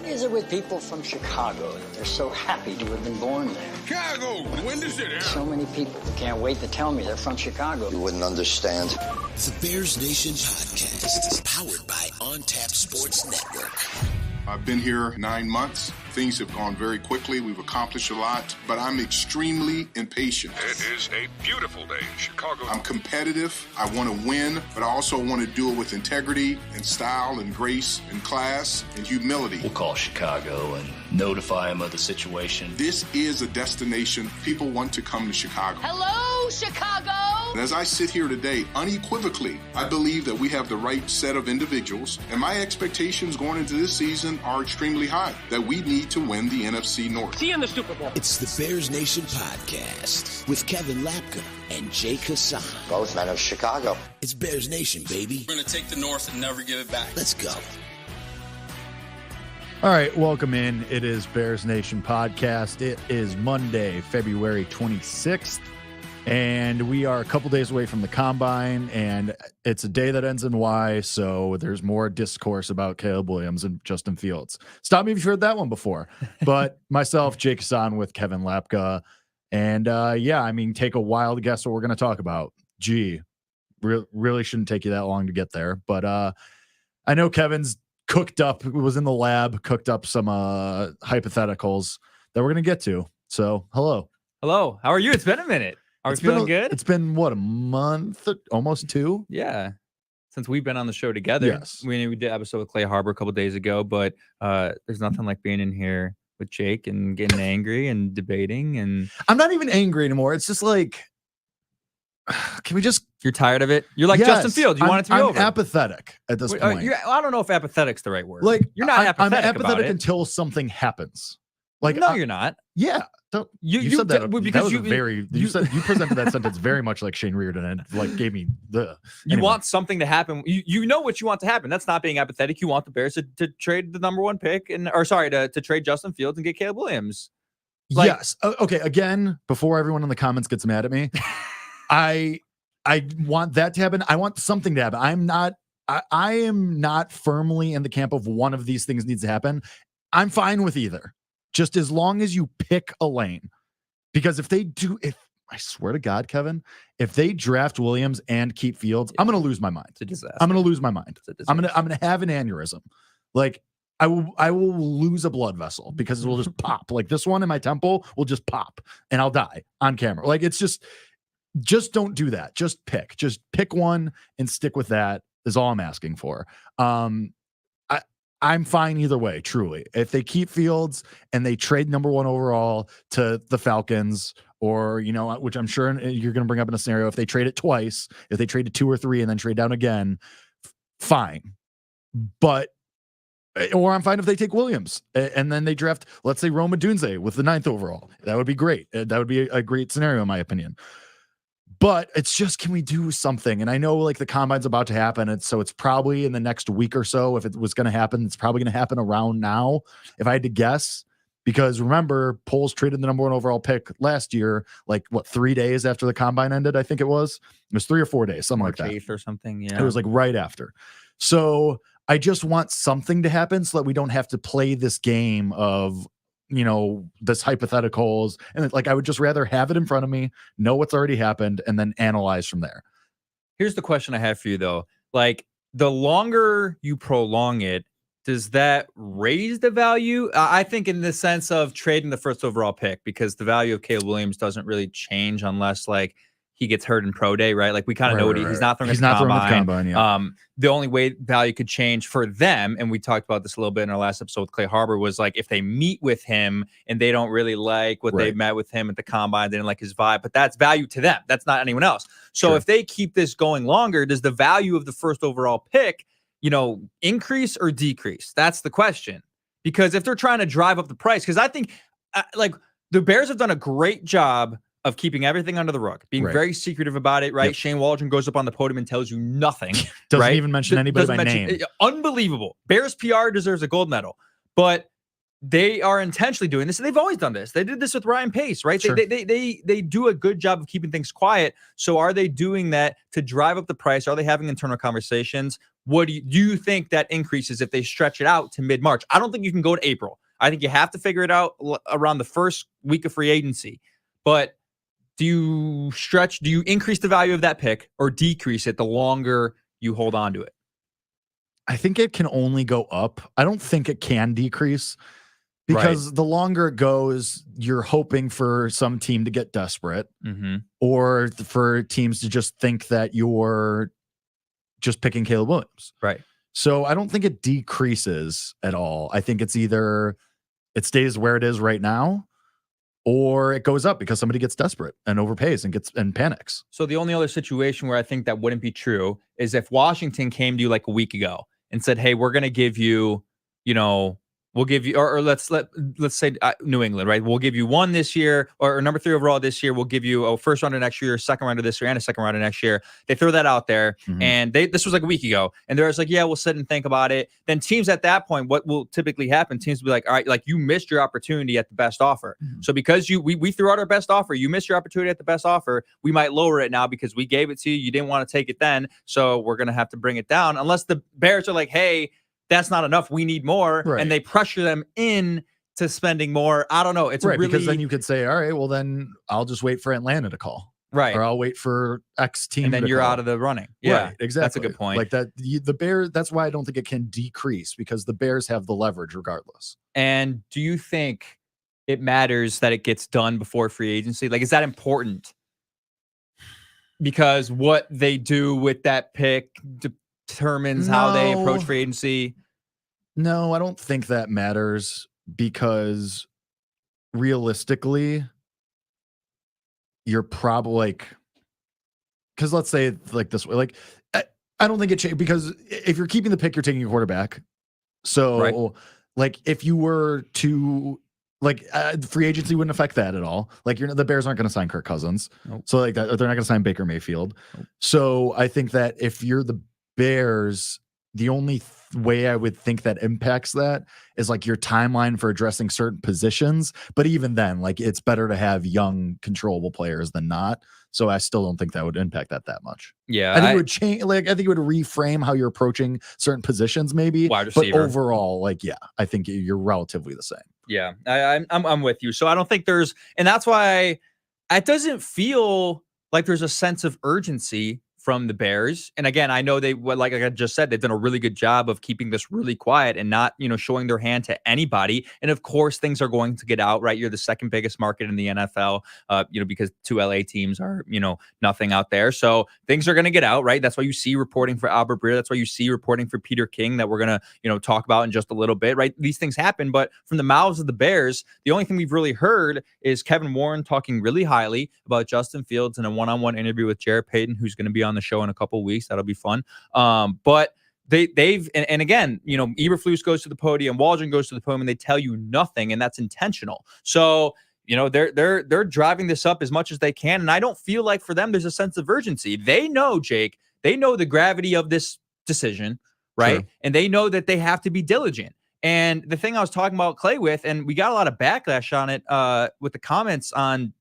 is it with people from Chicago that they're so happy to have been born there? Chicago, Windy City. So many people who can't wait to tell me they're from Chicago. You wouldn't understand. The Bears Nation podcast is powered by On Tap Sports Network. I've been here 9 months. Things have gone very quickly. We've accomplished a lot, but I'm extremely impatient. It is a beautiful day in Chicago. I'm competitive. I want to win, but I also want to do it with integrity and style and grace and class and humility. We'll call Chicago and notify them of the situation. This is a destination. People want to come to Chicago. Hello, Chicago! And as I sit here today, unequivocally, I believe that we have the right set of individuals, and my expectations going into this season are extremely high, that we need to win the NFC North. See you in the Super Bowl. It's the Bears Nation podcast with Kevin Lapka and Jake Hassan. Both men of Chicago. It's Bears Nation, baby. We're going to take the North and never give it back. Let's go. All right, welcome in. It is Bears Nation podcast. It is Monday, February 26th, and we are a couple days away from the Combine, and it's a day that ends in Y, so there's more discourse about Caleb Williams and Justin Fields. Stop me if you've heard that one before. But myself, Jake Hassan with Kevin Lapka, and take a wild guess what we're going to talk about. Gee, really shouldn't take you that long to get there, but I know Kevin's cooked up, was in the lab, cooked up some hypotheticals that we're going to get to. So, hello. Hello. How are you? It's been a minute. Are we feeling good? It's been, what, a month? Almost two? Yeah. Since we've been on the show together. Yes. We did an episode with Clay Harbor a couple days ago, but there's nothing like being in here with Jake and getting angry and debating. And I'm not even angry anymore. It's just like, can we just... You're tired of it? You're like Justin Fields. You want it to be over. I'm apathetic at this point. I don't know if apathetic's the right word. Like, you're not apathetic. I'm apathetic about it. Until something happens. Like, no, you're not. Yeah. You said that because you presented that sentence very much like Shane Reardon and like gave me the. You want something to happen. You know what you want to happen. That's not being apathetic. You want the Bears to trade the number one pick to trade Justin Fields and get Caleb Williams. Yes. Okay. Again, before everyone in the comments gets mad at me, I want that to happen. I want something to happen. I am not firmly in the camp of one of these things needs to happen. I'm fine with either. Just as long as you pick a lane. Because if I swear to God, Kevin, if they draft Williams and keep Fields, I'm going to lose my mind. It's a disaster. I'm going to lose my mind. I'm going to have an aneurysm. Like I will lose a blood vessel because it will just pop. Like this one in my temple will just pop and I'll die on camera. Like it's just don't do that. Just pick one and stick with that is all I'm asking for. I'm fine either way, truly. If they keep Fields and they trade number one overall to the Falcons, or, which I'm sure you're going to bring up in a scenario, if they trade it twice, if they trade it 2 or 3 and then trade down again, fine. Or I'm fine if they take Williams and then they draft, let's say, Rome Odunze with the 9th overall. That would be great. That would be a great scenario, in my opinion. But it's just, can we do something? And I know like the Combine's about to happen. And so it's probably in the next week or so. If it was going to happen, it's probably going to happen around now. If I had to guess, because remember, Poles traded the number one overall pick last year, 3 days after the Combine ended. I think it was 3 or 4 days, something like that. 8th or something. Yeah. It was like right after. So I just want something to happen so that we don't have to play this game of, this hypotheticals. And I would just rather have it in front of me, know what's already happened, and then analyze from there. Here's the question I have for you, though. Like, the longer you prolong it, does that raise the value? I think in the sense of trading the first overall pick, because the value of Caleb Williams doesn't really change unless, he gets hurt in pro day, right? Like we kind of know what he's not throwing. He's not throwing the combine. Yeah. The only way value could change for them, and we talked about this a little bit in our last episode with Clay Harbor, was if they meet with him and they don't really like what they met with him at the combine, they didn't like his vibe, but that's value to them. That's not anyone else. So if they keep this going longer, does the value of the first overall pick, increase or decrease? That's the question. Because if they're trying to drive up the price, because I think the Bears have done a great job of keeping everything under the rug, being very secretive about it, right? Yep. Shane Waldron goes up on the podium and tells you nothing. Doesn't even mention anybody by name. Unbelievable. Bears PR deserves a gold medal, but they are intentionally doing this, and they've always done this. They did this with Ryan Pace, right? Sure. They do a good job of keeping things quiet. So are they doing that to drive up the price? Are they having internal conversations? What do you think that increases if they stretch it out to mid-March? I don't think you can go to April. I think you have to figure it out around the first week of free agency. But do you increase the value of that pick or decrease it the longer you hold on to it? I think it can only go up. I don't think it can decrease because the longer it goes, you're hoping for some team to get desperate or for teams to just think that you're just picking Caleb Williams. Right. So I don't think it decreases at all. I think it's either it stays where it is right now or it goes up because somebody gets desperate and overpays and panics. So the only other situation where I think that wouldn't be true is if Washington came to you like a week ago and said, hey, we're going to give you, we'll give you, or let's say New England, right? We'll give you one this year, or number 3 overall this year. We'll give you a first rounder next year, second rounder this year, and a second rounder next year. They throw that out there, and this was like a week ago, and they're just like, yeah, we'll sit and think about it. Then teams at that point, what will typically happen? Teams will be like, all right, like you missed your opportunity at the best offer. So because we threw out our best offer, you missed your opportunity at the best offer. We might lower it now because we gave it to you. You didn't want to take it then, so we're gonna have to bring it down. Unless the Bears are like, hey, that's not enough. We need more. Right. And they pressure them in to spending more. I don't know. It's right, really, because then you could say, all right, well, then I'll just wait for Atlanta to call. Right. Or I'll wait for X team. And then you're out of the running. Yeah, right, exactly. That's a good point. Like that, the Bears, that's why I don't think it can decrease because the Bears have the leverage regardless. And do you think it matters that it gets done before free agency? Like, is that important? Because what they do with that pick determines how they approach free agency. No, I don't think that matters because realistically, you're probably like, because let's say it like this way, like I don't think it changed because if you're keeping the pick, you're taking a quarterback. So like if you were to like free agency wouldn't affect that at all. Like the Bears aren't going to sign Kirk Cousins. Nope. So like that, they're not going to sign Baker Mayfield. Nope. So I think that if you're the Bears, the only way I would think that impacts that is like your timeline for addressing certain positions. But even then, like it's better to have young, controllable players than not. So I still don't think that would impact that much. Yeah, I think it would change. Like I think it would reframe how you're approaching certain positions, maybe. Wide receiver. But overall, like I think you're relatively the same. Yeah, I'm with you. So I don't think there's, and that's why it doesn't feel like there's a sense of urgency from the Bears. And again, I know like I just said, they've done a really good job of keeping this really quiet and not, showing their hand to anybody. And of course, things are going to get out, right? You're the second biggest market in the NFL, because 2 LA teams are, nothing out there. So things are going to get out, right? That's why you see reporting for Albert Breer. That's why you see reporting for Peter King that we're going to, talk about in just a little bit, right? These things happen, but from the mouths of the Bears, the only thing we've really heard is Kevin Warren talking really highly about Justin Fields in a one-on-one interview with Jarrett Payton, who's going to be on the show in a couple weeks. That'll be fun. But they've and again, Eberflus goes to the podium, Waldron goes to the podium, and they tell you nothing, and that's intentional. So they're driving this up as much as they can, and I don't feel like for them there's a sense of urgency. They know, Jake, they know the gravity of this decision, right? Sure. And they know that they have to be diligent. And the thing I was talking about Clay with, and we got a lot of backlash on it with the comments on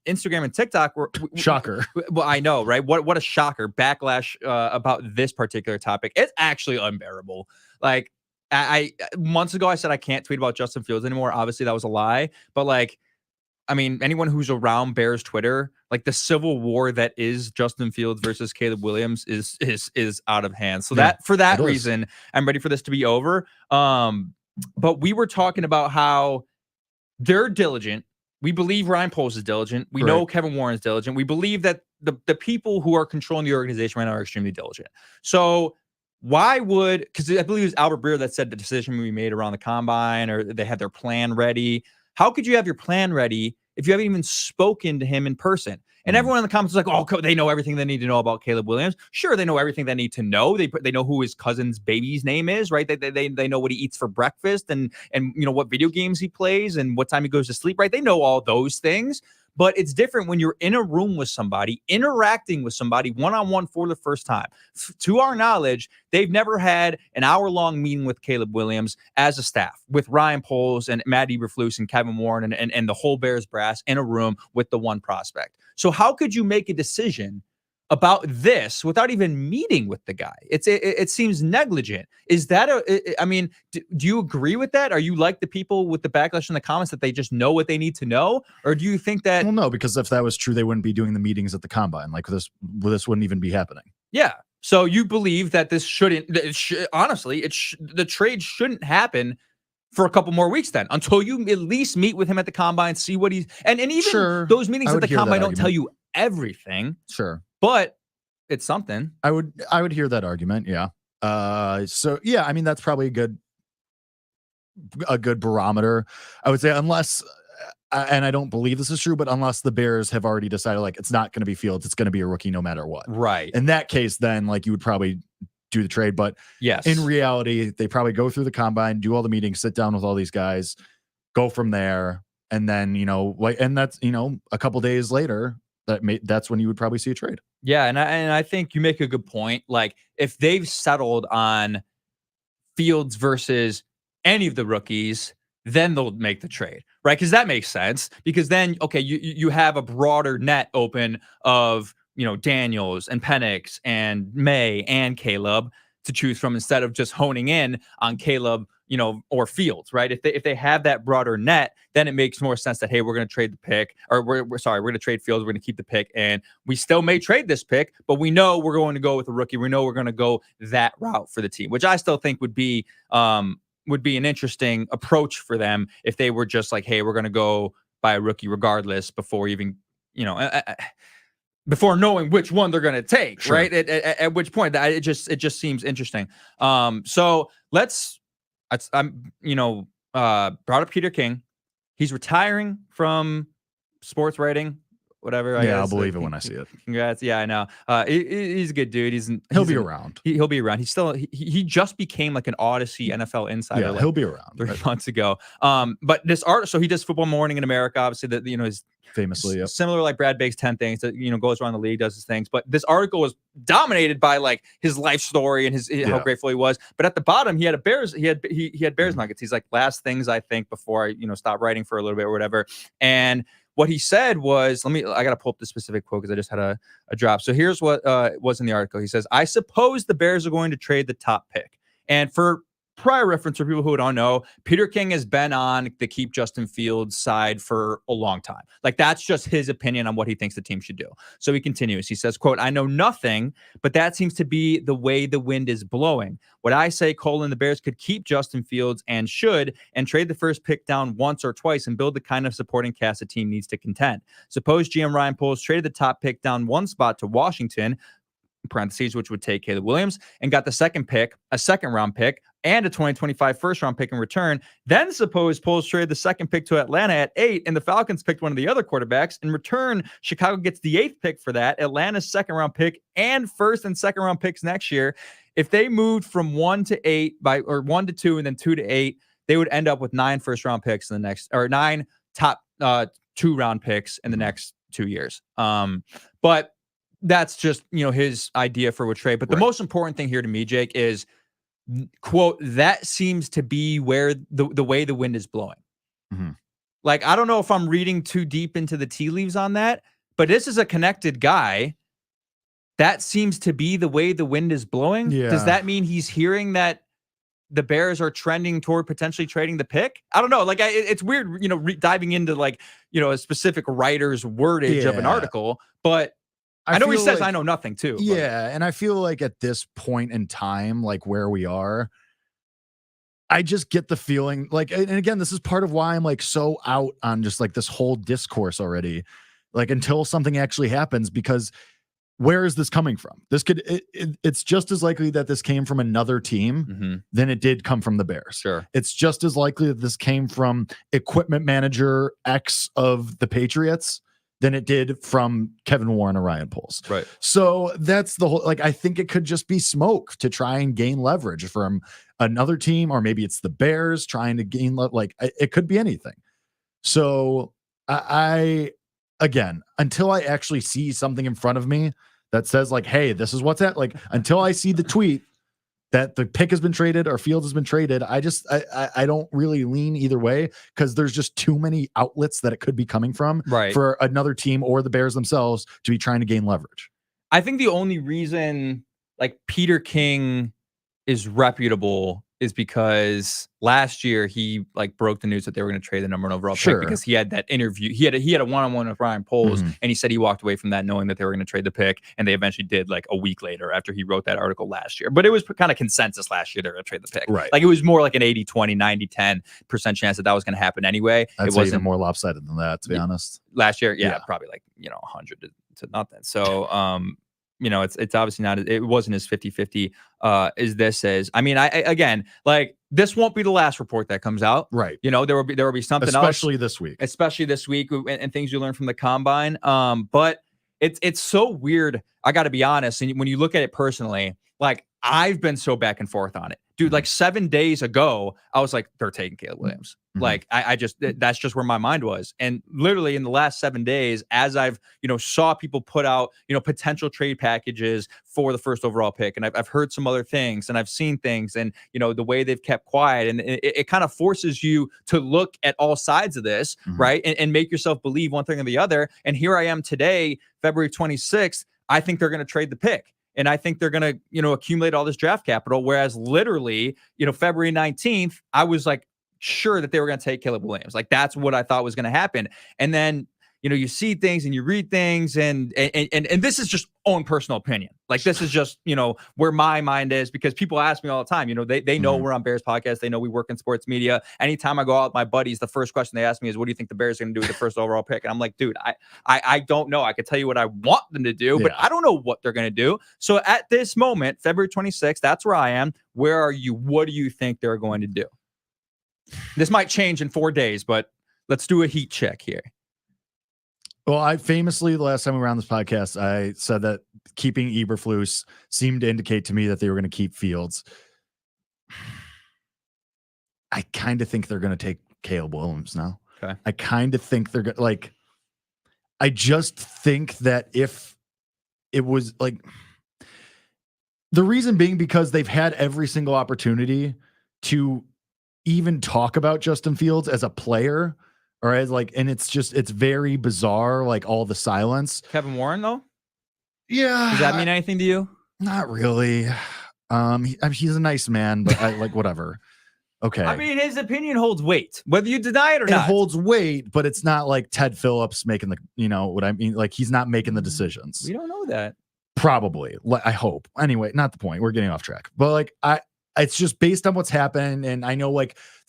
Instagram and TikTok. Shocker. Well, I know, right? What a shocker. Backlash about this particular topic. It's actually unbearable. Like I months ago, I said I can't tweet about Justin Fields anymore. Obviously, that was a lie. But like, I mean, anyone who's around Bears Twitter, like the civil war that is Justin Fields versus Caleb Williams is out of hand. So for that reason, I'm ready for this to be over. But we were talking about how they're diligent. We believe Ryan Poles is diligent. We know Kevin Warren is diligent. We believe that the people who are controlling the organization right now are extremely diligent. So why would, because I believe it was Albert Breer that said the decision we made around the combine, or they had their plan ready. How could you have your plan ready if you haven't even spoken to him in person? And everyone in the comments is like, oh, they know everything they need to know about Caleb Williams. Sure, they know everything they need to know. They know who his cousin's baby's name is, right? They know what he eats for breakfast and what video games he plays and what time he goes to sleep, right? They know all those things. But it's different when you're in a room with somebody, interacting with somebody one-on-one for the first time. To our knowledge, they've never had an hour-long meeting with Caleb Williams as a staff, with Ryan Poles and Matt Eberflus and Kevin Warren and the whole Bears brass in a room with the one prospect. So how could you make a decision about this without even meeting with the guy. It seems negligent. Is that I mean, do you agree with that? Are you like the people with the backlash in the comments that they just know what they need to know? Or do you think that? Well, no, because if that was true, they wouldn't be doing the meetings at the combine. Like this wouldn't even be happening. Yeah. So you believe that this shouldn't, honestly, the trade shouldn't happen for a couple more weeks then, until you at least meet with him at the combine, see what he's, and even those meetings at the combine don't tell you everything. Sure. But it's something. I would hear that argument. Yeah. So yeah, I mean, that's probably a good barometer. I would say, unless, and I don't believe this is true, but unless the Bears have already decided like it's not going to be Fields, it's going to be a rookie no matter what. Right. In that case, then like you would probably do the trade. But yes, in reality, they probably go through the combine, do all the meetings, sit down with all these guys, go from there, and then and that's a couple days later that's when you would probably see a trade. Yeah, and I think you make a good point. Like if they've settled on Fields versus any of the rookies, then they'll make the trade, right? Because that makes sense. Because then, okay, you have a broader net open of Daniels and Penix and May and Caleb to choose from, instead of just honing in on Caleb, or Fields, right? If they have that broader net, then it makes more sense that, hey, we're going to trade the pick, or we're going to trade Fields, we're going to keep the pick, and we still may trade this pick, but we know we're going to go with a rookie. We know we're going to go that route for the team, which I still think would be an interesting approach for them if they were just like, hey, we're going to go by a rookie regardless before even, before knowing which one they're going to take, sure. Right? At which point it just seems interesting. So brought up Peter King. He's retiring from sports writing, whatever. I'll believe it when I see it. Congrats. Yeah, I know. He's a good dude. He'll be around. He'll be around. He just became like an Odyssey NFL insider. Yeah, he'll be around 3 months ago. But this art, so he does Football Morning in America, obviously, that his famously, yep. Similar like Brad Bake's 10 things that goes around the league, does his things. But this article was dominated by like his life story and his how grateful he was. But at the bottom, he had Bears nuggets. He's like, last things I think before I stop writing for a little bit or whatever. And what he said was, I got to pull up the specific quote because I just had a drop. So here's what was in the article. He says, I suppose the Bears are going to trade the top pick. And for prior reference, for people who don't know, Peter King has been on the keep Justin Fields side for a long time. Like, that's just his opinion on what he thinks the team should do. So he continues. He says, quote, I know nothing, but that seems to be the way the wind is blowing. What I say, the Bears could keep Justin Fields and trade the first pick down once or twice and build the kind of supporting cast a team needs to contend. Suppose GM Ryan Poles traded the top pick down one spot to Washington, parentheses, which would take Caleb Williams, and got the second pick, a second round pick, and a 2025 first round pick in return. Then suppose Poles traded the second pick to Atlanta at 8, and the Falcons picked one of the other quarterbacks. In return, Chicago gets the 8th pick for that, Atlanta's second round pick, and first and second round picks next year. If they moved from 1 to 8 or 1 to 2 and then 2 to 8, they would end up with 9 first round picks in the next, or 9 top 2 round picks in the next 2 years. But that's just, his idea for a trade. But the most important thing here to me, Jake, is, quote, that seems to be where the way the wind is blowing. Mm-hmm. Like, I don't know if I'm reading too deep into the tea leaves on that, but this is a connected guy. That seems to be the way the wind is blowing. Yeah. Does that mean he's hearing that the Bears are trending toward potentially trading the pick? I don't know. Like, it's weird, diving into like, a specific writer's wordage of an article, but I know he says, I know nothing too. Yeah. And I feel like at this point in time, like where we are, I just get the feeling like, and again, this is part of why I'm like so out on just like this whole discourse already, like until something actually happens, because where is this coming from? It's just as likely that this came from another team than it did come from the Bears. Sure. It's just as likely that this came from equipment manager X of the Patriots than it did from Kevin Warren or Ryan Poles. Right. So that's the whole, like, I think it could just be smoke to try and gain leverage from another team, or maybe it's the Bears trying to gain, like, it could be anything. So I again, until I actually see something in front of me that says like, hey, this is what's at, like, until I see the tweet that the pick has been traded or Fields has been traded, I don't really lean either way, because there's just too many outlets that it could be coming from for another team or the Bears themselves to be trying to gain leverage. I think the only reason like Peter King is reputable is because last year he like broke the news that they were going to trade the number one overall pick because he had that interview. He had a one-on-one with Ryan Poles, and he said he walked away from that knowing that they were going to trade the pick, and they eventually did like a week later after he wrote that article last year. But it was kind of consensus last year they're going to trade the pick. Right. Like it was more like an 80-20, 90-10% chance that was going to happen anyway. It wasn't even more lopsided than that, to be honest. Last year, probably like 100 to nothing. So it's obviously not, it wasn't as 50-50 as this is. I mean, I again, like this won't be the last report that comes out. Right. There will be something especially else. Especially this week and things you learn from the combine. But it's so weird. I got to be honest. And when you look at it personally, like I've been so back and forth on it, dude. Like 7 days ago, I was like, they're taking Caleb Williams. Like I just, that's just where my mind was. And literally in the last 7 days, as I've, saw people put out, potential trade packages for the first overall pick. And I've heard some other things and I've seen things and, the way they've kept quiet and it kind of forces you to look at all sides of this, right. And make yourself believe one thing or the other. And here I am today, February 26th. I think they're going to trade the pick. And I think they're going to, accumulate all this draft capital. Whereas literally, February 19th, I was like, sure that they were going to take Caleb Williams. Like that's what I thought was going to happen. And then, you see things and you read things and this is just own personal opinion. Like this is just, where my mind is because people ask me all the time, they know we're on Bears podcast. They know we work in sports media. Anytime I go out with my buddies, the first question they ask me is, what do you think the Bears are going to do with the first overall pick? And I'm like, dude, I don't know. I could tell you what I want them to do, but I don't know what they're going to do. So at this moment, February 26th, that's where I am. Where are you? What do you think they're going to do? This might change in 4 days, but let's do a heat check here. Well, I famously, the last time we were on this podcast, I said that keeping Eberflus seemed to indicate to me that they were going to keep Fields. I kind of think they're going to take Caleb Williams now. Okay. I kind of think they're going to, I just think that if it was like, the reason being because they've had every single opportunity to even talk about Justin Fields as a player. Or as and it's very bizarre, like all the silence. Kevin Warren, though? Yeah. Does that mean anything to you? Not really. He's a nice man, but I whatever. Okay. I mean, his opinion holds weight, whether you deny it or not. It holds weight, but it's not like Ted Phillips making what I mean? Like he's not making the decisions. We don't know that. Probably. I hope. Anyway, not the point. We're getting off track. But it's just based on what's happened. And I know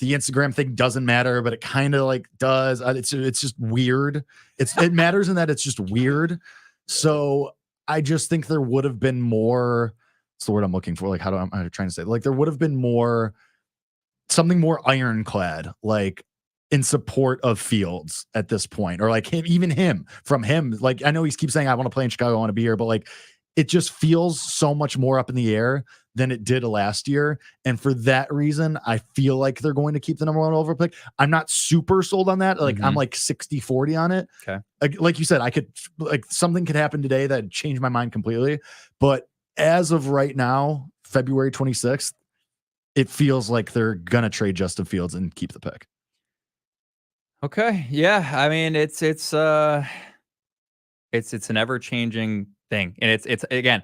the Instagram thing doesn't matter, but it kind of does. It's just weird. It matters in that it's just weird. So I just think there would have been more, that's the word I'm looking for. I'm trying to say, there would have been something more ironclad, in support of Fields at this point, or from him. I know he keeps saying, I want to play in Chicago, I want to be here, but it just feels so much more up in the air than it did last year. And for that reason, I feel like they're going to keep the number one overall pick. I'm not super sold on that. I'm 60-40 on it. Okay. Like you said, I could something could happen today that changed my mind completely. But as of right now, February 26th, it feels like they're going to trade Justin Fields and keep the pick. Okay. Yeah. I mean, it's an ever-changing thing. And it's again,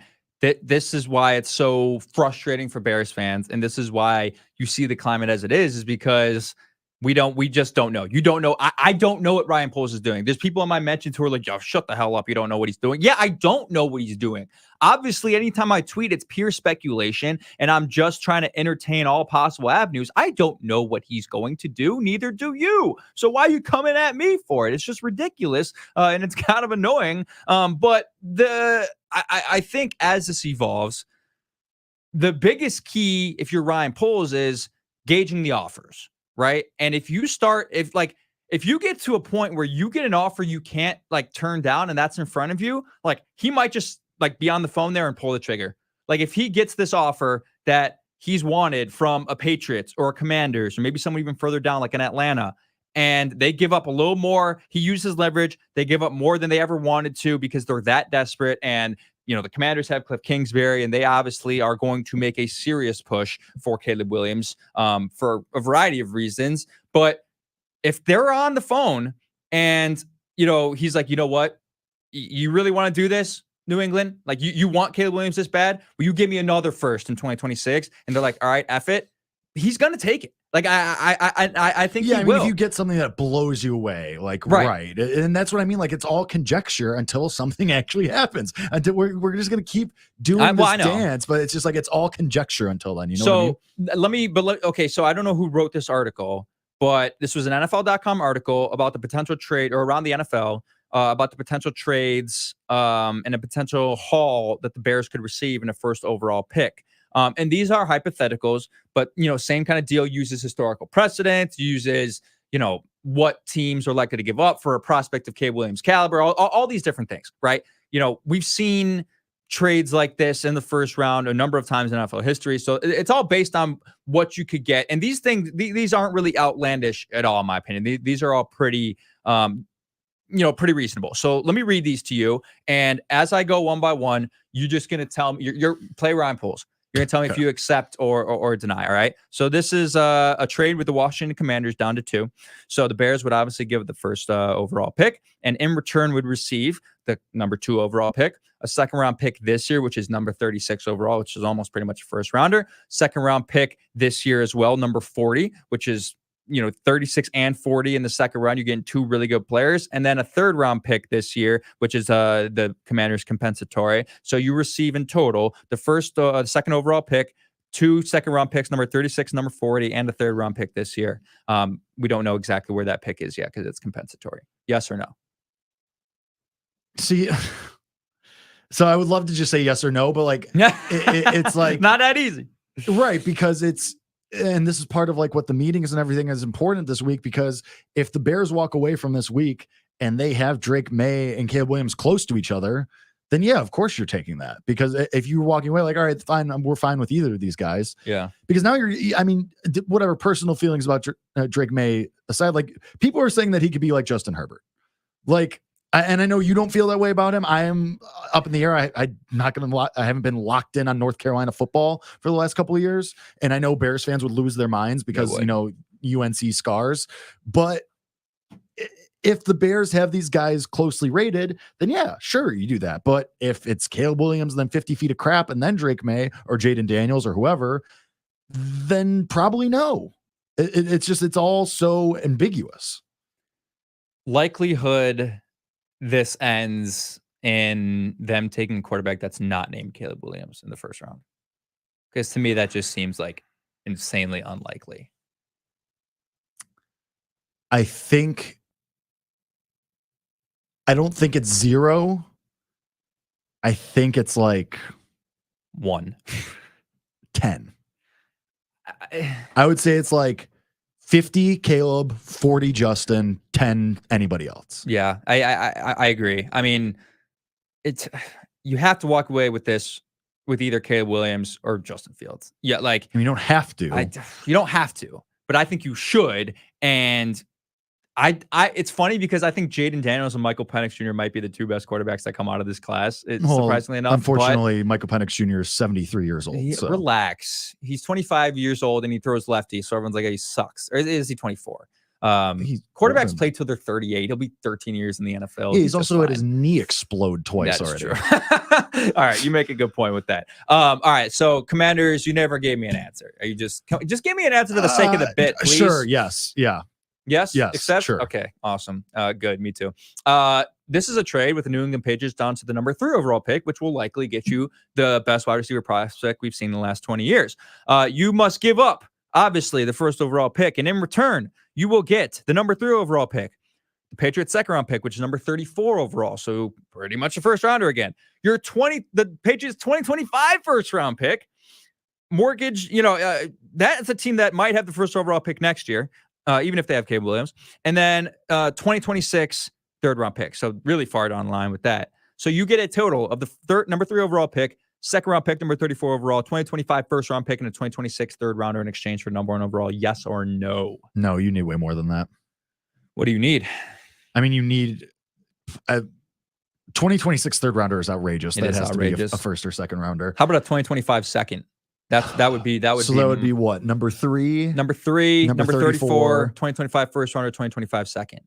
this is why it's so frustrating for Bears fans. And this is why you see the climate as it is because we just don't know. You don't know. I don't know what Ryan Poles is doing. There's people on my mentions who are like, yo, shut the hell up. You don't know what he's doing. Yeah, I don't know what he's doing. Obviously, anytime I tweet, it's pure speculation, and I'm just trying to entertain all possible avenues. I don't know what he's going to do. Neither do you. So why are you coming at me for it? It's just ridiculous, and it's kind of annoying. But I think as this evolves, the biggest key, if you're Ryan Poles, is gauging the offers, right? And if you get to a point where you get an offer you can't turn down and that's in front of you, he might just be on the phone there and pull the trigger. If he gets this offer that he's wanted from a Patriots or a Commanders, or maybe someone even further down, like an Atlanta, and they give up a little more, he uses leverage, they give up more than they ever wanted to because they're that desperate. And, the Commanders have Cliff Kingsbury, and they obviously are going to make a serious push for Caleb Williams for a variety of reasons. But if they're on the phone and, he's like, you know what, you really want to do this? New England? Like you want Caleb Williams this bad? Will you give me another first in 2026? And they're like, all right, F it. He's gonna take it. Like I think he will. If you get something that blows you away, like Right. And that's what I mean. Like it's all conjecture until something actually happens. Until we're just gonna keep doing this dance, but it's just like it's all conjecture until then. You know what I mean? Okay, so I don't know who wrote this article, but this was an NFL.com article about the potential trade or around the NFL. About the potential trades and a potential haul that the Bears could receive in a first overall pick. And these are hypotheticals, but, same kind of deal, uses historical precedent, uses, what teams are likely to give up for a prospect of Caleb Williams caliber, all these different things, right? We've seen trades like this in the first round a number of times in NFL history. So it's all based on what you could get. And these things, these aren't really outlandish at all, in my opinion. These are all pretty pretty reasonable. So let me read these to you. And as I go one by one, you're just going to tell me your play Ryan pools. You're going to tell me if you accept or deny. All right. So this is a trade with the Washington Commanders down to 2. So the Bears would obviously give the first overall pick, and in return would receive the number 2 overall pick, a second round pick this year, which is number 36 overall, which is almost pretty much a first rounder. Second round pick this year as well, number 40, which is 36 and 40 in the second round. You're getting 2 really good players. And then a third round pick this year, which is the Commanders compensatory. So you receive in total the first, second overall pick, 2 second round picks, number 36, number 40, and a third round pick this year. We don't know exactly where that pick is yet because it's compensatory. Yes or no? See, so I would love to just say yes or no, but like, it's like not that easy. Right. Because and this is part of like what the meetings and everything is important this week, because if the Bears walk away from this week and they have Drake May and Caleb Williams close to each other, then yeah, of course you're taking that, because if you're walking away like, all right, fine, we're fine with either of these guys. Yeah. Because now whatever personal feelings about Drake May aside, like people are saying that he could be like Justin Herbert. Like, and I know you don't feel that way about him. I am up in the air. I'm not going to. I haven't been locked in on North Carolina football for the last couple of years, and I know Bears fans would lose their minds because UNC scars. But if the Bears have these guys closely rated, then yeah, sure, you do that. But if it's Caleb Williams, then 50 feet of crap, and then Drake May or Jaden Daniels or whoever, then probably no. It's all so ambiguous. Likelihood this ends in them taking a quarterback that's not named Caleb Williams in the first round. Because to me, that just seems like insanely unlikely. I don't think it's 0. I think it's like 1. 10. I would say it's like 50 Caleb, 40 Justin, 10 anybody else. Yeah, I agree. I mean, you have to walk away with this with either Caleb Williams or Justin Fields. Yeah, like you don't have to. You don't have to, but I think you should. And it's funny because I think Jaden Daniels and Michael Penix Jr. might be the 2 best quarterbacks that come out of this class. Surprisingly enough. Unfortunately, Michael Penix Jr. is 73 years old. Relax. He's 25 years old and he throws lefty. So everyone's like, he sucks. Or is he 24? Quarterbacks play till they're 38. He'll be 13 years in the NFL. Yeah, he's also had his knee explode twice already. True. All right, you make a good point with that. All right, so Commanders, you never gave me an answer. Are you just give me an answer for the sake of the bit, please? Sure. Yes. Yeah. Yes? Yes. Accept? Sure. Okay. Awesome. Good. Me too. This is a trade with the New England Patriots down to the number 3 overall pick, which will likely get you the best wide receiver prospect we've seen in the last 20 years. You must give up, obviously, the first overall pick, and in return, you will get the number 3 overall pick, the Patriots' second round pick, which is number 34 overall. So pretty much a first rounder again. The Patriots 2025 first round pick. Mortgage, that's a team that might have the first overall pick next year. Even if they have Caleb Williams, and then 2026 third round pick. So really far down the line with that. So you get a total of the number 3 overall pick, second round pick, number 34 overall, 2025 first round pick, and a 2026 third rounder in exchange for number 1 overall. Yes or no? No, you need way more than that. What do you need? I mean, you need a 2026 third rounder is outrageous. That has outrageous. To be a first or second rounder. How about a 2025 second? That would be what? Number 3, number 34, 2025 first rounder, 2025 second.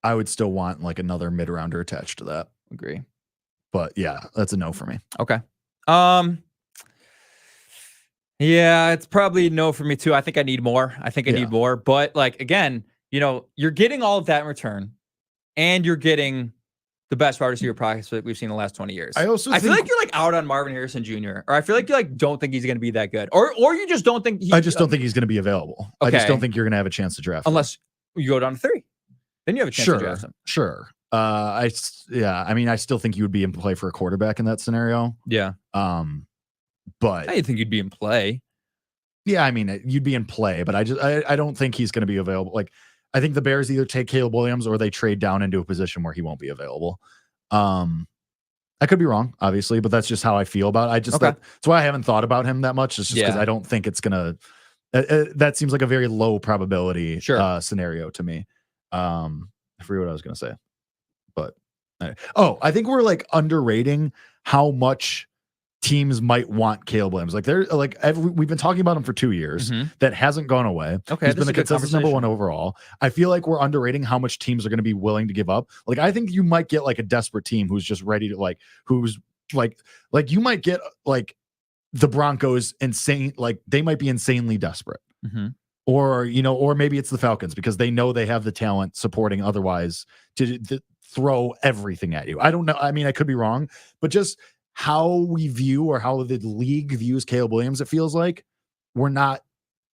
I would still want like another mid rounder attached to that. Agree. But yeah, that's a no for me. Okay. Yeah, it's probably no for me too. I think I need more. I need more. But like again, you're getting all of that in return, and you're getting the best wide receiver prospect we've seen in the last 20 years. I feel like you're like out on Marvin Harrison Jr. Or I feel like you like don't think he's going to be that good, or you just don't think. I just don't think he's going to be available. Okay. I just don't think you're going to have a chance to draft unless you go down to 3. Then you have a chance to draft him. Sure. I mean, I still think you would be in play for a quarterback in that scenario. Yeah. But I think you'd be in play. Yeah, I mean, you'd be in play, but I don't think he's going to be available. Like, I think the Bears either take Caleb Williams or they trade down into a position where he won't be available. I could be wrong, obviously, but that's just how I feel about it. That's why I haven't thought about him that much. It's just because I don't think it's gonna. That seems like a very low probability scenario to me. I forget what I was gonna say, but I think we're like underrating how much teams might want Caleb Williams. Like they're like we've been talking about him for 2 years. That hasn't gone away. Okay, he's been a consensus number 1 overall. I feel like we're underrating how much teams are going to be willing to give up. Like I think you might get like a desperate team who's just ready to who's like you might get like the Broncos insane. Like they might be insanely desperate. Or or maybe it's the Falcons because they know they have the talent supporting otherwise to throw everything at you. I don't know. I mean, I could be wrong, but just how we view or how the league views Caleb Williams, it feels like we're not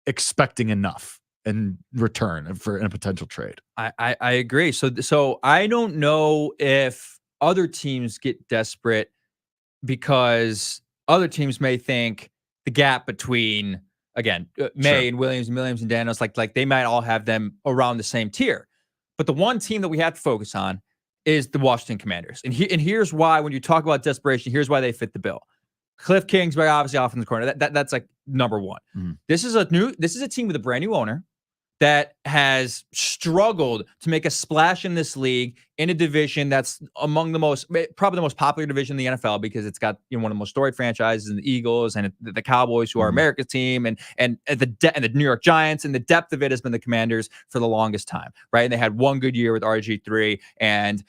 expecting enough in return for a potential trade. I agree. So I don't know if other teams get desperate because other teams may think the gap between May and Williams and Daniels, like they might all have them around the same tier. But the one team that we have to focus on is the Washington Commanders. And here's why, when you talk about desperation, here's why they fit the bill. Cliff Kingsbury, obviously off in the corner. That's like number one. This is a team with a brand new owner that has struggled to make a splash in this league in a division that's among probably the most popular division in the NFL because it's got one of the most storied franchises in the Eagles and the Cowboys, who are America's team, and the New York Giants, and the depth of it has been the Commanders for the longest time, right? And they had one good year with RG3, and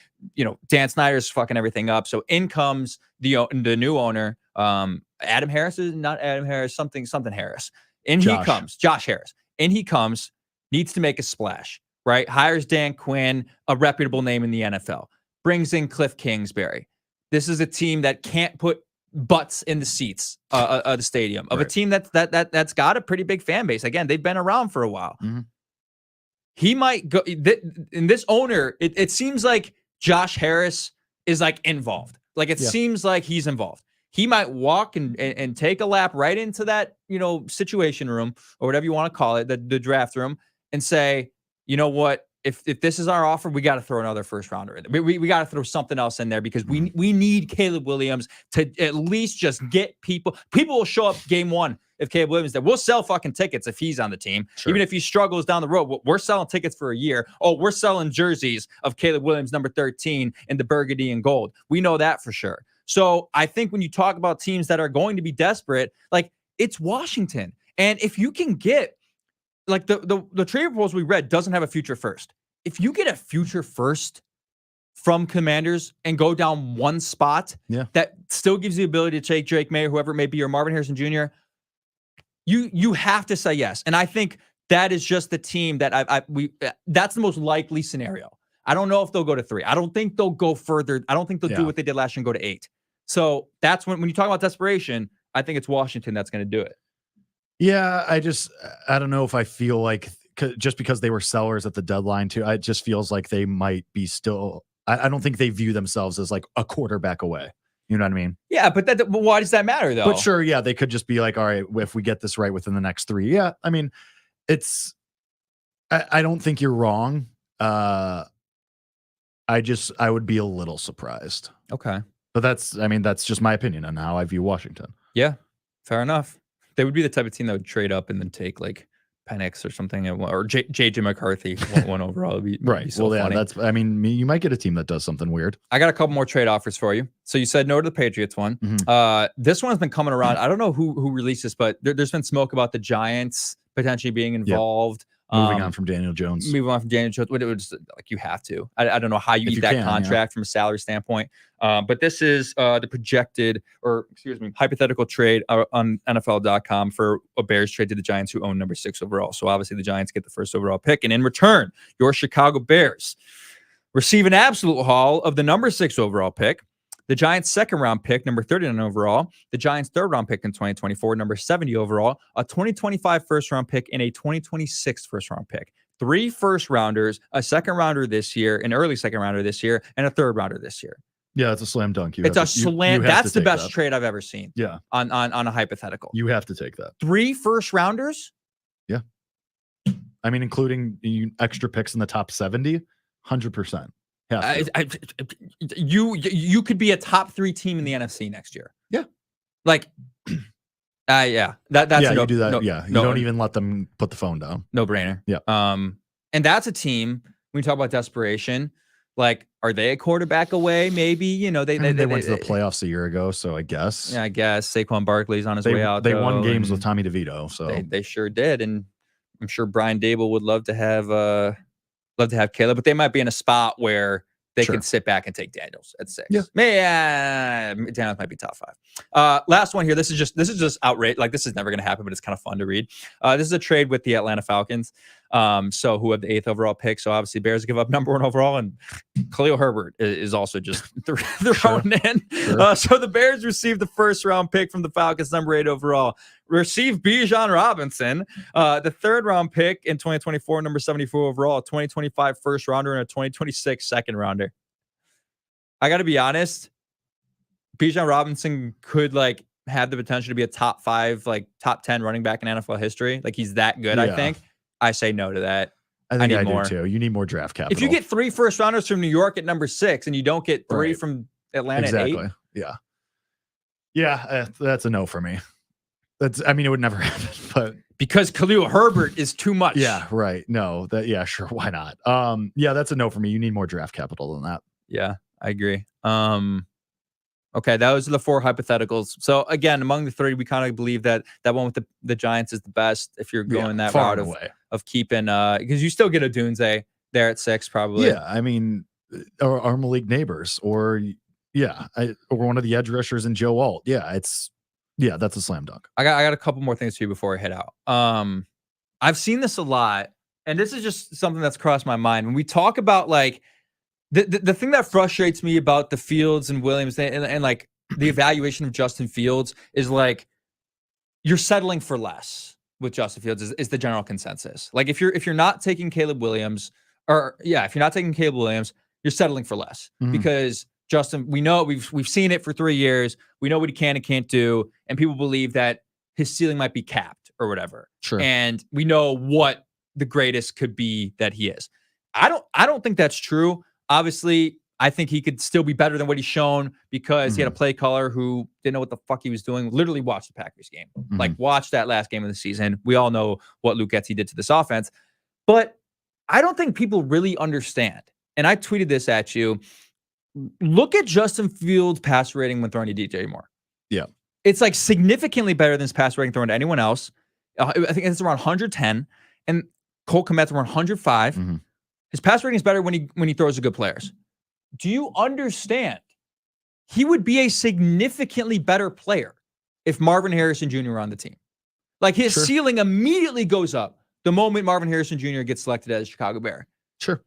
Dan Snyder's fucking everything up. So in comes the new owner, Adam Harris, is not Adam Harris, something Harris, and Josh Harris, and he comes. Needs to make a splash, right? Hires Dan Quinn, a reputable name in the NFL. Brings in Cliff Kingsbury. This is a team that can't put butts in the seats of the stadium. Of a team that's got a pretty big fan base. Again, they've been around for a while. He might go. In this owner, it seems like Josh Harris is like involved. Like it seems like he's involved. He might walk and take a lap right into that situation room or whatever you want to call it, the draft room, and say, you know what, if this is our offer, we got to throw another first rounder in there. We got to throw something else in there because we need Caleb Williams to at least just get people. People will show up game 1 if Caleb Williams there. We'll sell fucking tickets if he's on the team. Even if he struggles down the road, we're selling tickets for a year. Oh, we're selling jerseys of Caleb Williams, number 13, in the burgundy and gold. We know that for sure. So I think when you talk about teams that are going to be desperate, like it's Washington. And if you can get like the trade proposal we read doesn't have a future first. If you get a future first from Commanders and go down one spot, that still gives you the ability to take Drake May or whoever it may be, or Marvin Harrison Jr., you have to say yes. And I think that is just the team that that's the most likely scenario. I don't know if they'll go to 3. I don't think they'll go further. I don't think they'll do what they did last year and go to 8. So that's when you talk about desperation, I think it's Washington that's going to do it. Yeah, I don't know if I feel like just because they were sellers at the deadline too, it just feels like they might be still. I don't think they view themselves as like a quarterback away. You know what I mean? Yeah, but why does that matter though? But sure, yeah, they could just be like, all right, if we get this right within the next 3, yeah. I mean, I don't think you're wrong. I would be a little surprised. Okay. But that's just my opinion on how I view Washington. Yeah, fair enough. They would be the type of team that would trade up and then take like Penix or something, or JJ McCarthy one overall. It'd be so funny. You might get a team that does something weird. I got a couple more trade offers for you. So you said no to the Patriots one. This one's been coming around. I don't know who released this, but there's been smoke about the Giants potentially being involved. Moving on from Daniel Jones. Moving on from Daniel Jones, but it was like you have to. I don't know how you eat that contract from a salary standpoint. But this is the projected, or excuse me, hypothetical trade on NFL.com for a Bears trade to the Giants, who own number 6 overall. So obviously the Giants get the first overall pick, and in return, your Chicago Bears receive an absolute haul of the number 6 overall pick, the Giants' second-round pick, number 39 overall, the Giants' third-round pick in 2024, number 70 overall, a 2025 first-round pick, and a 2026 first-round pick. 3 first-rounders, a second-rounder this year, an early second-rounder this year, and a third-rounder this year. Yeah, it's a slam dunk. It's a slam. That's the best trade I've ever seen. Yeah, on a hypothetical. You have to take that. 3 first-rounders? Yeah. I mean, including extra picks in the top 70, 100%. You could be a top 3 team in the NFC next year. Yeah. Like, yeah. That's you do that. You don't even let them put the phone down. No brainer. Yeah. And that's a team, when we talk about desperation, like, are they a quarterback away? Maybe, they went to the playoffs a year ago, so I guess. Yeah, I guess Saquon Barkley's on his way out. They won games with Tommy DeVito, so they sure did, and I'm sure Brian Dable would love to have Caleb, but they might be in a spot where they can sit back and take Daniels at 6. Yeah, Daniels might be top 5. Last one here. This is just outrage. Like, this is never going to happen, but it's kind of fun to read. This is a trade with the Atlanta Falcons, so who have the 8th overall pick. So obviously Bears give up number 1 overall, and Khalil Herbert is also just thrown in. Sure. So the Bears receive the first round pick from the Falcons, number 8 overall. Receive Bijan Robinson, the 3rd round pick in 2024, number 74 overall, a 2025 first rounder, and a 2026 second rounder. I got to be honest, Bijan Robinson could have the potential to be a top 5, top 10 running back in NFL history. Like, he's that good. I think. I say no to that. I think I more. do too. You need more draft capital. If you get 3 first rounders from New York at number 6, and you don't get 3 from Atlanta at 8, yeah, that's a no for me. It would never happen, but because Khalil Herbert is too much. Yeah, right. No, sure, why not? That's a no for me. You need more draft capital than that. Yeah, I agree. Okay, those are the 4 hypotheticals. So again, among the 3, we kind of believe that one with the Giants is the best if you're going that route of keeping because you still get a Dunze there at 6 probably. Yeah, I mean, our Malik neighbors, or one of the edge rushers in Joe Alt. Yeah, that's a slam dunk. I got a couple more things for you before I head out. I've seen this a lot, and this is just something that's crossed my mind. When we talk about the thing that frustrates me about the Fields and Williams and the evaluation of Justin Fields is you're settling for less with Justin Fields is the general consensus. Like, if you're not taking Caleb Williams, if you're not taking Caleb Williams, you're settling for less because Justin, we know we've seen it for 3 years. We know what he can and can't do, and people believe that his ceiling might be capped or whatever. Sure. And we know what the greatest could be that he is. I don't think that's true. Obviously, I think he could still be better than what he's shown because he had a play caller who didn't know what the fuck he was doing. Literally watched the Packers game. Watch that last game of the season. We all know what Luke Getsy did to this offense. But I don't think people really understand. And I tweeted this at you. Look at Justin Fields' pass rating when throwing to DJ Moore. Yeah. It's significantly better than his pass rating thrown to anyone else. I think it's around 110. And Cole Kmet's around 105. His pass rating is better when he throws to good players. Do you understand? He would be a significantly better player if Marvin Harrison Jr. were on the team. His ceiling immediately goes up the moment Marvin Harrison Jr. gets selected as a Chicago Bear. Sure.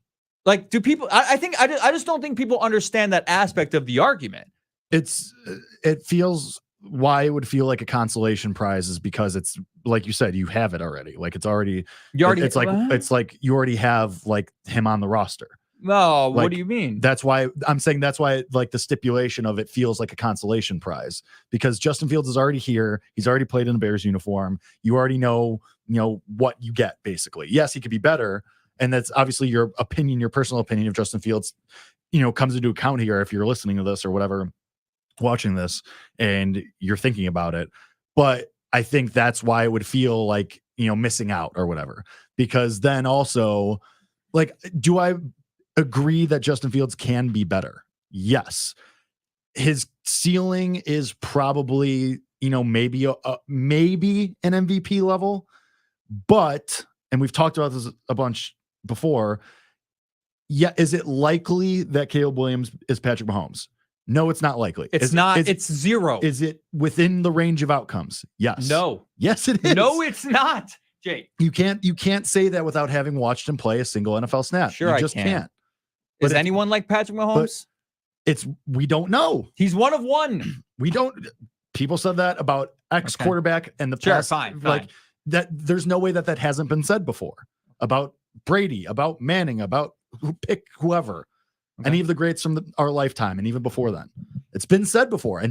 Do people? I just don't think people understand that aspect of the argument. It feels why it would feel like a consolation prize is because it's like you said, you have it already. It's already. It's like you already have him on the roster. No, what do you mean? That's why I'm saying the stipulation of it feels like a consolation prize because Justin Fields is already here. He's already played in the Bears uniform. You already know what you get basically. Yes, he could be better. And that's obviously your opinion, your personal opinion of Justin Fields, comes into account here if you're listening to this or whatever, watching this, and you're thinking about it. But I think that's why it would feel like, missing out or whatever. Because then also, do I agree that Justin Fields can be better? Yes. His ceiling is probably, maybe an MVP level, but and we've talked about this a bunch before. Yeah, is it likely that Caleb Williams is Patrick Mahomes? No, it's not likely. It's not. It's zero. Is it within the range of outcomes? Yes. No. Yes, it is. No, it's not, Jake. You can't say that without having watched him play a single NFL snap. Sure, you I just can't. Is anyone like Patrick Mahomes? We don't know. He's one of one. We don't. People said that about X quarterback and the past. Fine. Like that. There's no way that hasn't been said before about Brady, about Manning, about pick whoever, any of the greats from our lifetime, and even before then. It's been said before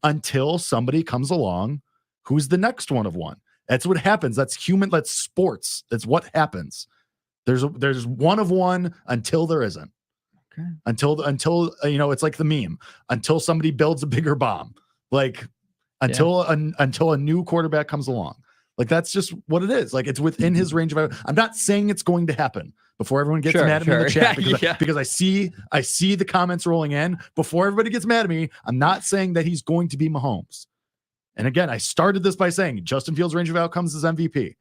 until somebody comes along who's the next one of one. That's what happens. That's human. That's sports. That's what happens. There's one of one until there isn't. Okay. Until it's like the meme. Until somebody builds a bigger bomb. Like until a new quarterback comes along. Like that's just what it is. Like it's within his range of. I'm not saying it's going to happen. Before everyone gets mad at me in the chat, because I see the comments rolling in. Before everybody gets mad at me, I'm not saying that he's going to be Mahomes. And again, I started this by saying Justin Fields' range of outcomes is MVP.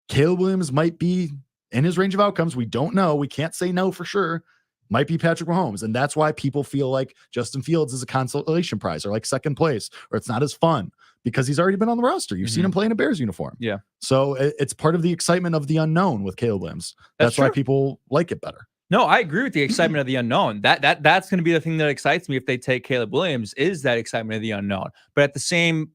Caleb Williams might be in his range of outcomes. We don't know. We can't say no for sure. Might be Patrick Mahomes. And that's why people feel like Justin Fields is a consolation prize or like second place, or it's not as fun because he's already been on the roster. You've seen him play in a Bears uniform. Yeah. So it's part of the excitement of the unknown with Caleb Williams. That's why people like it better. No, I agree with the excitement of the unknown. That's going to be the thing that excites me if they take Caleb Williams, is that excitement of the unknown. But at the same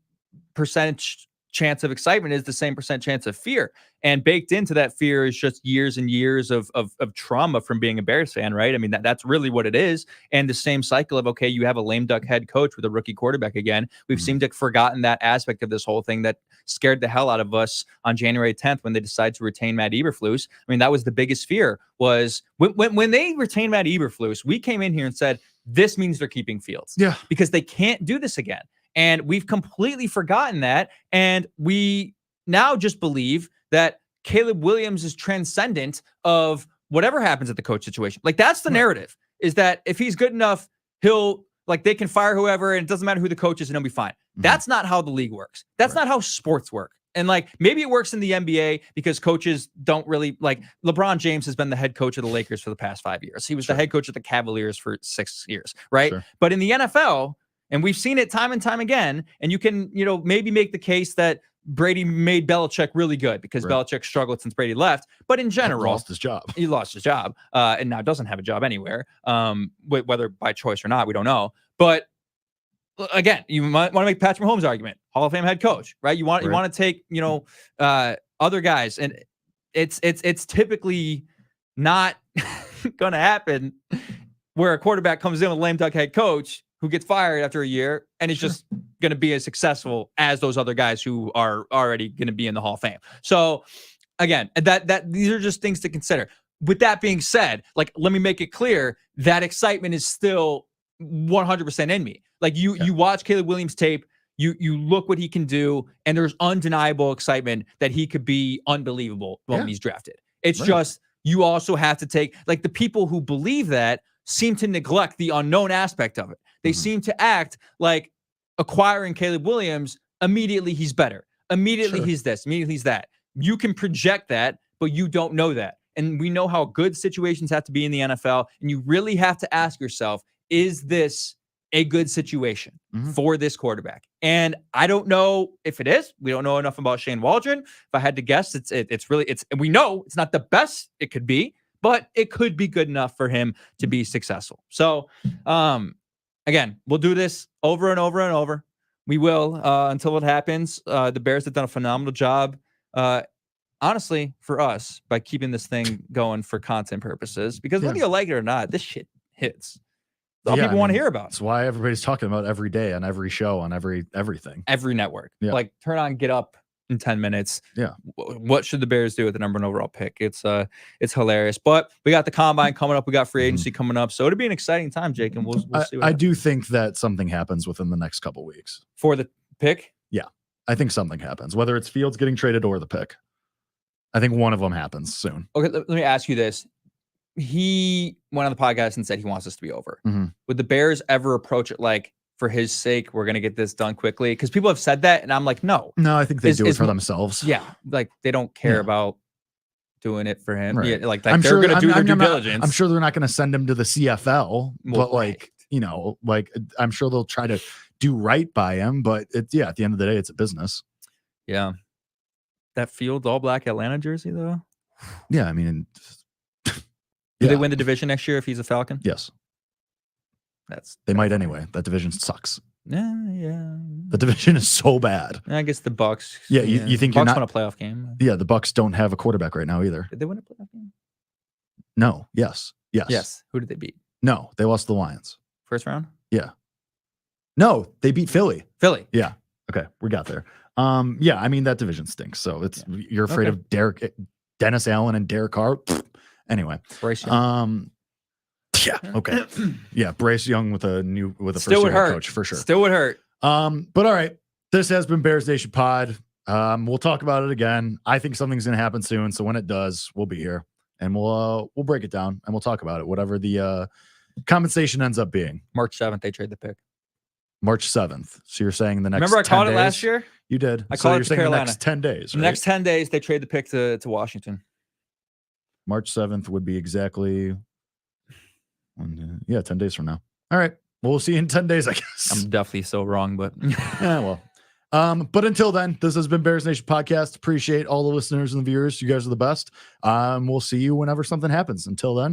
percentage chance of excitement is the same percent chance of fear. And baked into that fear is just years and years of trauma from being a Bears fan, right? I mean, that's really what it is. And the same cycle of, okay, you have a lame duck head coach with a rookie quarterback again. We've seemed to have forgotten that aspect of this whole thing that scared the hell out of us on January 10th when they decided to retain Matt Eberflus. I mean, that was the biggest fear, was when they retained Matt Eberflus, we came in here and said, this means they're keeping Fields. Yeah. Because they can't do this again. And we've completely forgotten that. And we now just believe that Caleb Williams is transcendent of whatever happens at the coach situation. Like that's the narrative, is that if he's good enough, they can fire whoever and it doesn't matter who the coach is and he'll be fine. That's not how the league works. That's not how sports work. And like, maybe it works in the NBA because coaches don't really like. LeBron James has been the head coach of the Lakers for the past 5 years. He was the head coach of the Cavaliers for 6 years. Right. But in the NFL, and we've seen it time and time again, and you can, maybe make the case that Brady made Belichick really good because Belichick struggled since Brady left. But in general, he lost his job, and now doesn't have a job anywhere, whether by choice or not, we don't know. But again, you might want to make Patrick Mahomes' argument, Hall of Fame head coach, right? You want to take, other guys, and it's typically not going to happen where a quarterback comes in with a lame duck head coach who gets fired after a year and is just going to be as successful as those other guys who are already going to be in the Hall of Fame. So again, that these are just things to consider. With that being said, like, let me make it clear that excitement is still 100% in me. Like you watch Caleb Williams tape, you look what he can do, and there's undeniable excitement that he could be unbelievable when he's drafted. It's just, you also have to take, like, the people who believe that seem to neglect the unknown aspect of it. They seem to act like acquiring Caleb Williams, immediately he's better. Immediately he's this, immediately he's that. You can project that, but you don't know that. And we know how good situations have to be in the NFL. And you really have to ask yourself, is this a good situation for this quarterback? And I don't know if it is. We don't know enough about Shane Waldron. If I had to guess, we know it's not the best it could be, but it could be good enough for him to be successful. So, again, we'll do this over and over and over. We will until it happens. The Bears have done a phenomenal job, honestly, for us, by keeping this thing going for content purposes. Because whether you like it or not, this shit hits. All people want to hear about. That's why everybody's talking about every day on every show on everything. Every network. Yeah. Like, turn on Get Up in 10 minutes. Yeah. What should the Bears do with the number 1 overall pick? It's hilarious. But we got the combine coming up. We got free agency coming up. So it'll be an exciting time, Jake, and we'll see what I do think that something happens within the next couple weeks. For the pick? Yeah. I think something happens, whether it's Fields getting traded or the pick. I think one of them happens soon. Okay, let me ask you this. He went on the podcast and said he wants this to be over. Would the Bears ever approach it like, for his sake, we're going to get this done quickly? Because people have said that, and I'm like, no. No, I think they do it for themselves. Yeah, like, they don't care about doing it for him. Right. Yeah, like they're going to do their due not, diligence. I'm sure they're not going to send him to the CFL, but like, you know, like I'm sure they'll try to do right by him, but it's at the end of the day, it's a business. Yeah. That Fields all black Atlanta jersey though. Yeah. I mean, do they win the division next year if he's a Falcon? Yes. They might anyway. That division sucks. Yeah. The division is so bad. I guess the Bucks. Yeah, you think Bucks you're not won a playoff game? Yeah, the Bucks don't have a quarterback right now either. Did they win a playoff game? No. Yes. Who did they beat? No, they lost to the Lions. First round? Yeah. No, they beat Philly. Yeah. Okay, we got there. Yeah, I mean that division stinks. So it's you're afraid of Dennis Allen and Derek Carr. Anyway. Bryce Young. Yeah. Okay. Yeah, Bryce Young with a first would year hurt. coach for sure. Still would hurt. But all right. This has been Bears Nation Pod. We'll talk about it again. I think something's gonna happen soon. So when it does, we'll be here and we'll break it down and we'll talk about it. Whatever the compensation ends up being. March 7th, they trade the pick. March 7th. So you're saying the next Remember I 10 called days? it last year? You did. I So called you're it to saying Carolina. the next 10 days, The right? next 10 days, they trade the pick to Washington. March 7th would be exactly 10 days from now. All right. Well, we'll see you in 10 days, I guess. I'm definitely so wrong, but yeah, well. But until then, this has been Bears Nation Podcast. Appreciate all the listeners and the viewers. You guys are the best. We'll see you whenever something happens. Until then.